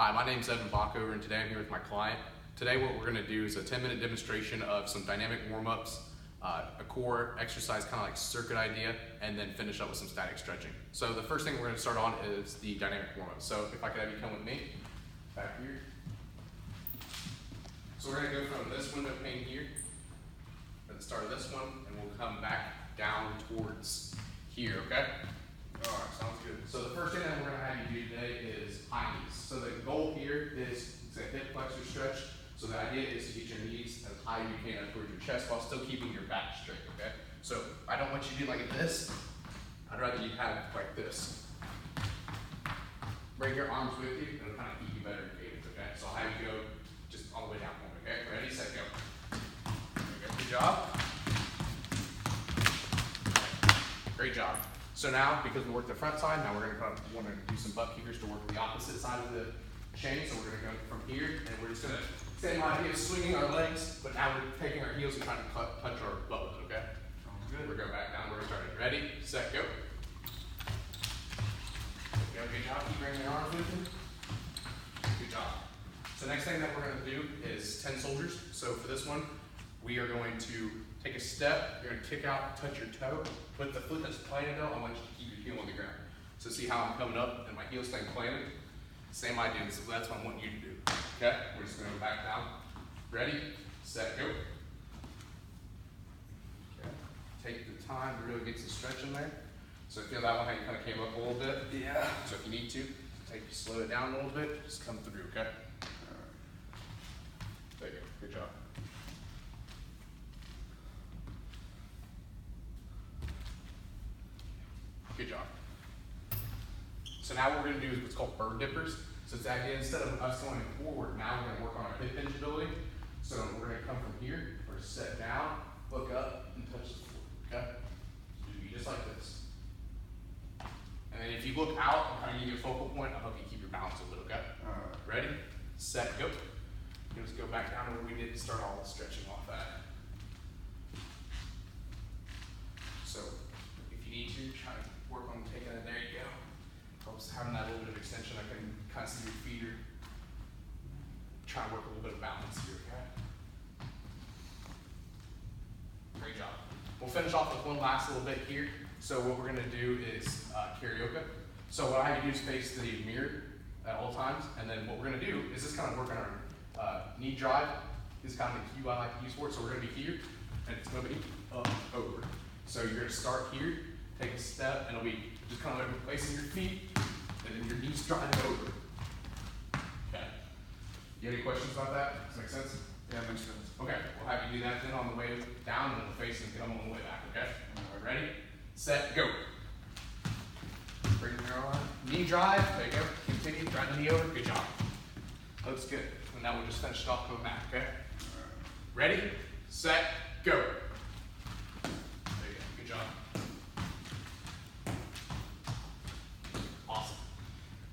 Hi, my name is Evan Bachover, and today I'm here with my client. Today what we're going to do is a 10-minute demonstration of some dynamic warm-ups, a core exercise kind of like circuit idea, and then finish up with some static stretching. So the first thing we're going to start on is the dynamic warm-up. So if I could have you come with me, back here. So we're going to go from this window pane here, at the start of this one, and we'll come back down towards here, okay? All right, sounds good. So the first thing that we're going to have you do today is high knees. So the goal here is to hip flexor stretch. So the idea is to get your knees as high as you can up towards your chest while still keeping your back straight, okay? So I don't want you to do like this. I'd rather you have it like this. Bring your arms with you, it'll kind of keep you better engaged, okay? So I'll have you go just all the way down for me, okay? Ready, set, go. There you go. Good job. Great job. So now, because we worked the front side, now we're going to want to do some butt kickers to work the opposite side of the chain. So we're going to go from here, and we're just going to, same idea of swinging our legs, but now we're taking our heels and trying to touch our butt, okay? Sounds good. We're going back down where we started. Ready, set, go. Good job. Keep bringing your arms with you. Good job. So next thing that we're going to do is 10 soldiers. So for this one, we are going to take a step, you're going to kick out, touch your toe. With the foot that's planted though, I want you to keep your heel on the ground. So see how I'm coming up and my heel's staying planted? Same idea, so that's what I want you to do. Okay, we're just going to go back down. Ready, set, go. Okay. Take the time to really get some stretch in there. So feel that one, how you kind of came up a little bit? Yeah. So if you need to, slow it down a little bit, just come through, okay? All right. There you go, good job. Good job. So now what we're going to do is what's called bird dippers. So it's that instead of us going forward, now we're going to work on our hip hinge ability. So we're going to come from here, or set down, look up, and touch the floor. Okay? Do just like this. And then if you look out and kind of give you a focal point, I'll help you keep your balance a little. Okay? Ready? Set, go. You just go back down to where we did to start all the stretching off at. So if you need to, try to work on taking it. There you go. Helps having that little bit of extension. I can kind of see your feet are trying to work a little bit of balance here, okay? Great job. We'll finish off with one last little bit here. So what we're gonna do is karaoke. So what I have you do is face the mirror at all times, and then what we're gonna do is just kind of work on our knee drive. This is kind of the cue I like to use for it. So we're gonna be here, and it's gonna be up, over. So you're gonna start here, take a step, and it'll be just kind of like placing your feet, and then your knees drive over. Okay. You have any questions about that? Does that make sense? Yeah, it makes sense. Okay, we'll have you do that then on the way down, and we'll face and come on the way back, okay? All right, ready, set, go. Bring your arm, knee drive, there you go. Continue, drive the knee over, good job. Looks good. And now we'll just finish it off going back, okay? Ready, set, go. There you go, good job. Awesome.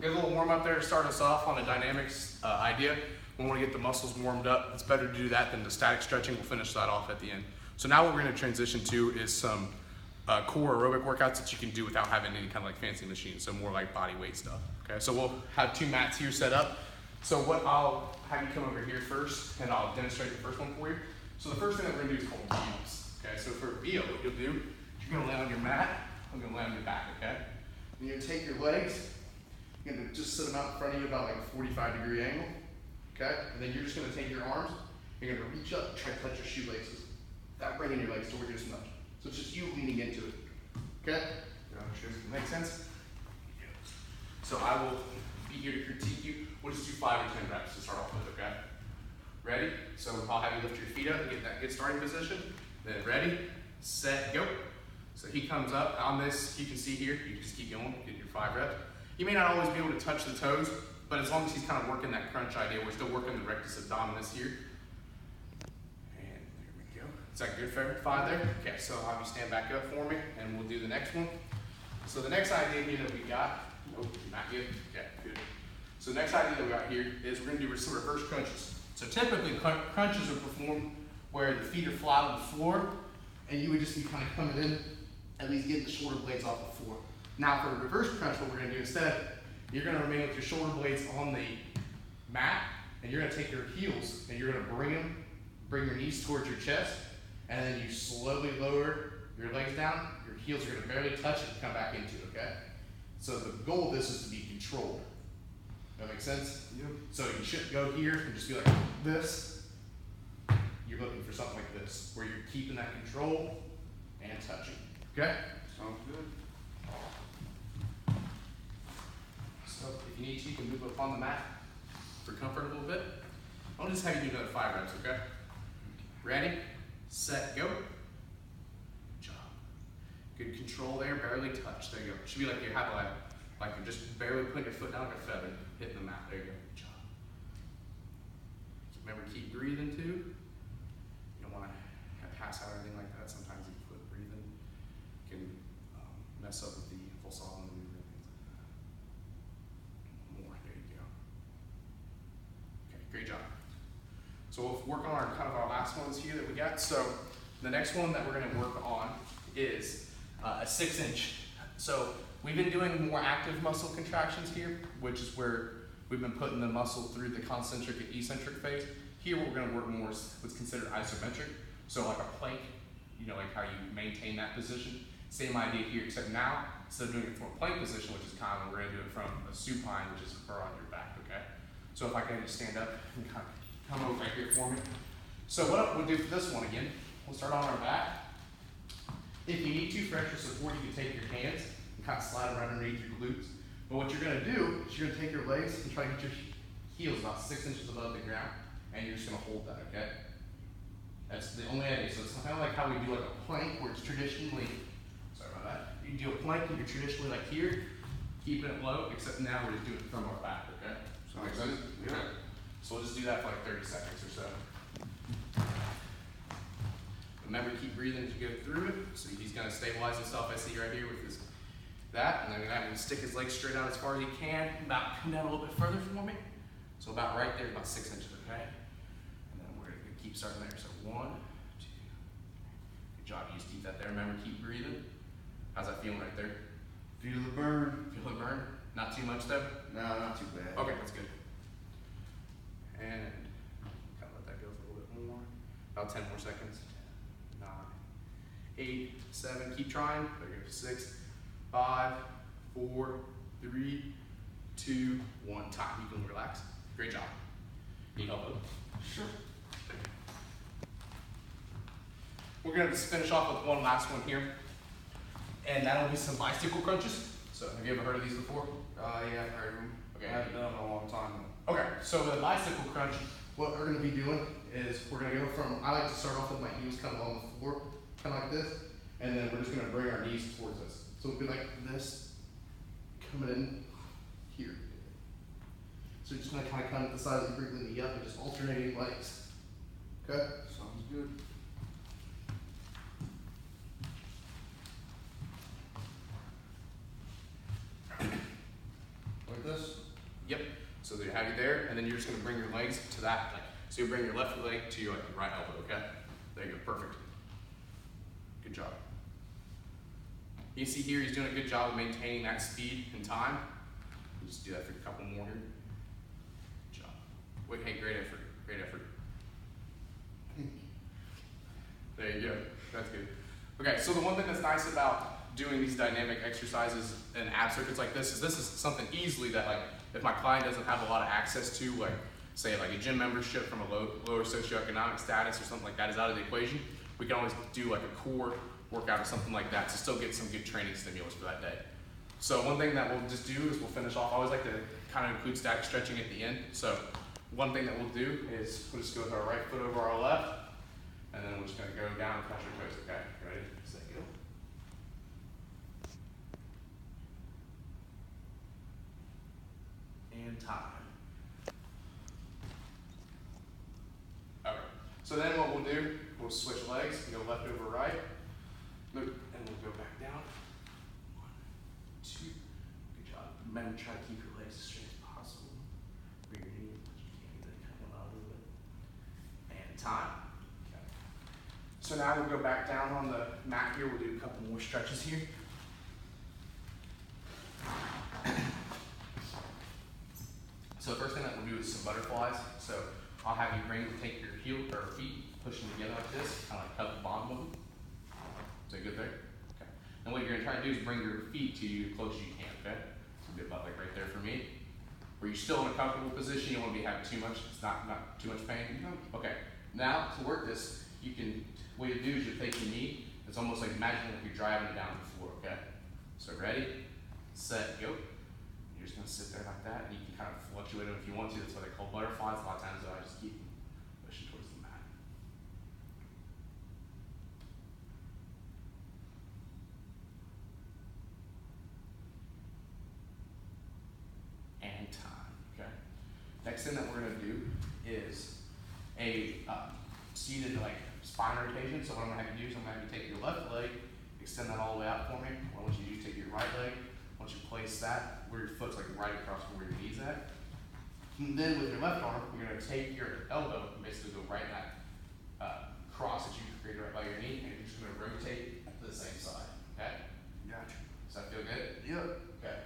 Get a little warm up there to start us off on a dynamics idea. We want to get the muscles warmed up. It's better to do that than the static stretching. We'll finish that off at the end. So now what we're going to transition to is some core aerobic workouts that you can do without having any kind of like fancy machines. So more like body weight stuff. Okay, so we'll have 2 mats here set up. So what I'll have you come over here first, and I'll demonstrate the first one for you. So the first thing that we're going to do is called VOs. Okay, so for a VO, what you'll do, you're going to lay on your mat. I'm going to lay on your back. Okay. And you're going to take your legs. You're going to just sit them out in front of you about like a 45-degree angle. Okay? And then you're just going to take your arms, you're going to reach up and try to touch your shoelaces without bringing your legs toward you as much. So it's just you leaning into it. Okay? Make sense? So I will be here to critique you. We'll just do 5 or 10 reps to start off with, okay? Ready? So I'll have you lift your feet up and get that good starting position. Then ready, set, go. So he comes up on this, you can see here, you just keep going, get your 5 reps. You may not always be able to touch the toes, but as long as he's kind of working that crunch idea, we're still working the rectus abdominis here. And there we go. Is that good for 5 there? Okay, so I'll have you stand back up for me, and we'll do the next one. So the next idea here that we got, not good? Okay, good. So the next idea that we got here is we're going to do some reverse crunches. So typically crunches are performed where the feet are flat on the floor, and you would just be kind of coming in, at least getting the shoulder blades off the floor. Now for a reverse crunch, what we're going to do instead, you're going to remain with your shoulder blades on the mat, and you're gonna take your heels and you're gonna bring your knees towards your chest, and then you slowly lower your legs down. Your heels are gonna barely touch and come back into it, okay? So the goal of this is to be controlled. That makes sense? Yep. So you shouldn't go here and just be like this. You're looking for something like this, where you're keeping that control and touching, okay? Sounds good. So if you need to, you can move up on the mat for comfort a little bit. I'll just have you do another 5 reps, okay? Ready, set, go. Good job. Good control there, barely touch. There you go. It should be like you have like you're just barely putting your foot down like a feather, hitting the mat. There you go. Good job. Remember, keep breathing too. You don't want to pass out or anything like that. Sometimes if you quit breathing, can mess up with the pulse on the movement. More. There you go. Okay, great job. So we'll work on our kind of our last ones here that we got. So the next one that we're going to work on is a 6-inch. So we've been doing more active muscle contractions here, which is where we've been putting the muscle through the concentric and eccentric phase. Here what we're going to work more is what's considered isometric. So like a plank, you know, like how you maintain that position. Same idea here, except now instead of doing it from a plank position, which is common, we're going to do it from a supine, which is fur on your back. Okay. So if I can just stand up and kind of come over right here for me. So what we'll do for this one again, we'll start on our back. If you need to, for extra support, you can take your hands and kind of slide them right underneath your glutes. But what you're going to do is you're going to take your legs and try to get your heels about 6 inches above the ground, and you're just going to hold that, okay? That's the only idea. So it's kind of like how we do like a plank, where it's traditionally, sorry about that, you do a plank and you're traditionally like here, keeping it low, except now we're just doing it from our back, okay? So Sounds makes sense? good. Yeah. Okay. So we'll just do that for like 30 seconds or so. Remember, keep breathing as you go through it. So he's going to stabilize himself, I see right here with his that, and then I'm going to have him stick his legs straight out as far as he can. About come down a little bit further for me. So about right there, about 6 inches, okay? And then we're going to keep starting there. So 1, 2, 3. Good job. You just keep that there. Remember, keep breathing. How's that feeling right there? Feel the burn. Feel the burn? Not too much though? No, not too bad. Okay, that's good. And kind of let that go for a little bit more. About 10 more seconds. 9, 8, 7. Keep trying. There you go. 6, 5, 4, 3, 2, 1. Time. You can relax. Great job. Need help though? Sure. We're going to finish off with one last one here. And that'll be some bicycle crunches. So have you ever heard of these before? Yeah, I've heard of them. Okay. I haven't done them in a long time though. Okay, so with a bicycle crunch, what we're going to be doing is we're going to go from, I like to start off with my heels kind of on the floor, kind of like this, and then we're just going to bring our knees towards us. So it'll be like this, coming in here. So you're just going to kind of come to the side and bring the knee up and just alternating legs. Okay? Sounds good. Like this? Yep. So they have you there, and then you're just going to bring your legs to that. So you bring your left leg to your right elbow, okay? There you go, perfect. Good job. You can see here he's doing a good job of maintaining that speed and time. We'll just do that for a couple more here. Good job. Wait, hey, great effort, great effort. There you go, that's good. Okay, so the one thing that's nice about doing these dynamic exercises and ab circuits like this is something easily that, like, if my client doesn't have a lot of access to, like, say like a gym membership from a lower socioeconomic status or something like that is out of the equation, we can always do like a core workout or something like that to still get some good training stimulus for that day. So one thing that we'll just do is we'll finish off, I always like to kind of include static stretching at the end. So one thing that we'll do is we'll just go with our right foot over our left, and then we're just going to go down and touch our toes, okay? Ready, set, go. And time. Okay, so then what we'll do, we'll switch legs, go left over right, loop, and we'll go back down. 1, 2, good job. Remember, try to keep your legs as straight as possible. Bring your knee as much as you can, then come out a little bit. And time. Okay. So now we'll go back down on the mat here, we'll do a couple more stretches here. So the first thing that we're we'll do is some butterflies. So I'll have you take your heel or feet, push them together like this, kind of like hug the bottom of them. Is that good there? Okay. And what you're gonna try to do is bring your feet to you as close as you can, okay? So be about like right there for me. Where you're still in a comfortable position, you don't wanna be having too much, it's not too much pain. Okay. Now to work this, what you do is you take your knee, it's almost like imagine like you're driving it down the floor, okay? So ready, set, go. You're just gonna sit there like that, and you can kind of fluctuate them if you want to. That's what they call butterflies. A lot of times I just keep pushing towards the mat. And time, okay? Next thing that we're gonna do is a seated like spine rotation. So what I'm gonna have you do is I'm gonna have you take your left leg, extend that all the way out for me. What I want you to do is take your right leg. Once you place that where your foot's like right across from where your knee's at. And then with your left arm, you're gonna take your elbow and basically go right in that cross that you created right by your knee, and you're just gonna rotate to the same side, okay? Gotcha. Does that feel good? Yep. Okay.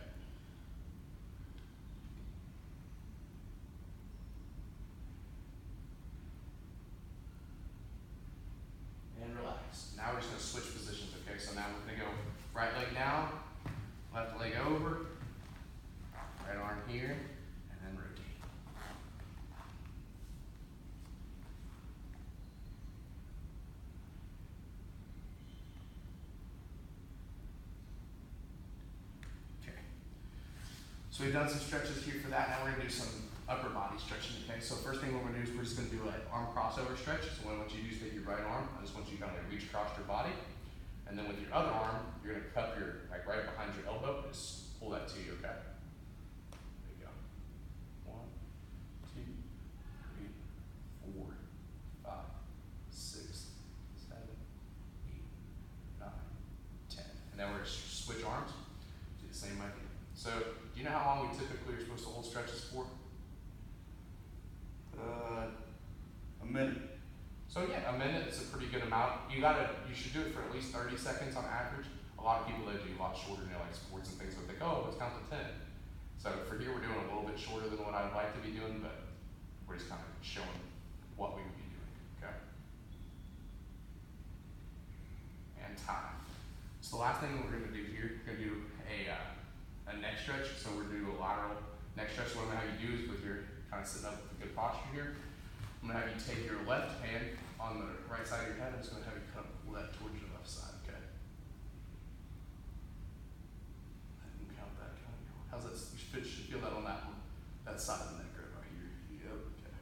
And relax. Now we're just gonna switch positions, okay? So now we're gonna go right leg down, left leg over, right arm here, and then rotate. Okay. So we've done some stretches here for that. Now we're gonna do some upper body stretching, okay? So first thing we're gonna do is we're just gonna do an arm crossover stretch. So what I want you to do is take your right arm, I just want you to kind of like reach across your body. And then with your other arm, you're gonna cup your, like right behind your elbow, and just pull that to you, okay? There you go. 1, 2, 3, 4, 5, 6, 7, 8, 9, 10. And then we're gonna switch arms, do the same idea. So, do you know how long we typically are supposed to hold stretches for? A minute. So yeah, a minute is a pretty good amount. You should do it for at least 30 seconds on average. A lot of people that do a lot shorter, like sports and things, would think, oh, let's count to 10. So for here, we're doing a little bit shorter than what I'd like to be doing, but we're just kind of showing what we would be doing, okay? And time. So the last thing we're gonna do here, we're gonna do a neck stretch. So we're gonna do a lateral neck stretch. What I'm gonna have you do is with your kind of sitting up with a good posture here, I'm gonna have you take your left hand on the right side of your head. I'm just gonna have you kind of pull that towards your left side, okay? I can count that. How's that? You should feel that on that one, that side of the neck right here. Yep. Okay.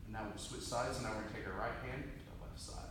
And now we'll switch sides. So now we're gonna take our right hand to the left side.